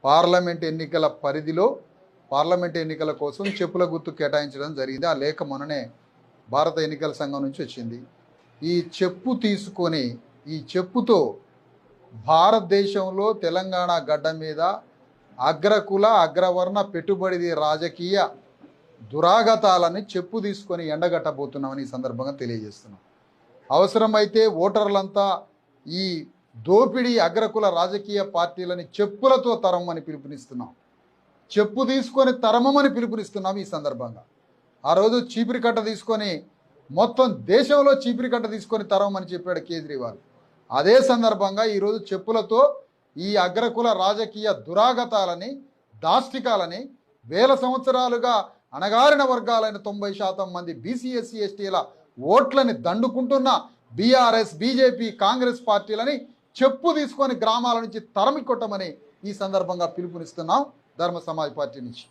Parliament ఎన్నికల పరిధిలో parliament ఎన్నికల కోసం చెప్పుల గుర్తు కేటాయించడం జరిగింది. ఆ లేఖ మొన్ననే భారత ఎన్నికల సంఘం నుంచి వచ్చింది. ఈ చెప్పు తీసుకొని ఈ చెప్పుతో భారతదేశంలో తెలంగాణ గడ్డ మీద అగ్రకుల అగ్రవర్ణ పెట్టుబడి రాజకీయ దురాగతాలని చెప్పు తీసుకొని ఎండగట్టబోతున్నామని ఈ సందర్భంగా తెలియజేస్తున్నాం. అవసరమైతే ఓటర్లంతా ఈ దోపిడీ అగ్రకుల రాజకీయ పార్టీలని చెప్పులతో తరమని పిలుపునిస్తున్నాం. చెప్పు తీసుకొని తరమని పిలుపునిస్తున్నాం. ఈ సందర్భంగా ఆ రోజు చీపిరి కట్ట తీసుకొని మొత్తం దేశంలో చీపిరి కట్ట తీసుకొని తరమని చెప్పాడు కేజ్రీవాల్. అదే సందర్భంగా ఈరోజు చెప్పులతో ఈ అగ్రకుల రాజకీయ దురాగతాలని దాష్టికాలని వేల సంవత్సరాలుగా అణగారిన వర్గాలైన 90% మంది బీసీ ఎస్సీ ఎస్టీల ఓట్లని దండుకుంటున్న బీఆర్ఎస్ బీజేపీ కాంగ్రెస్ పార్టీలని చెప్పు తీసుకొని గ్రామాల నుంచి తరమి కొట్టమని ఈ సందర్భంగా పిలుపునిస్తున్నాం ధర్మ సమాజ్ పార్టీ నుంచి.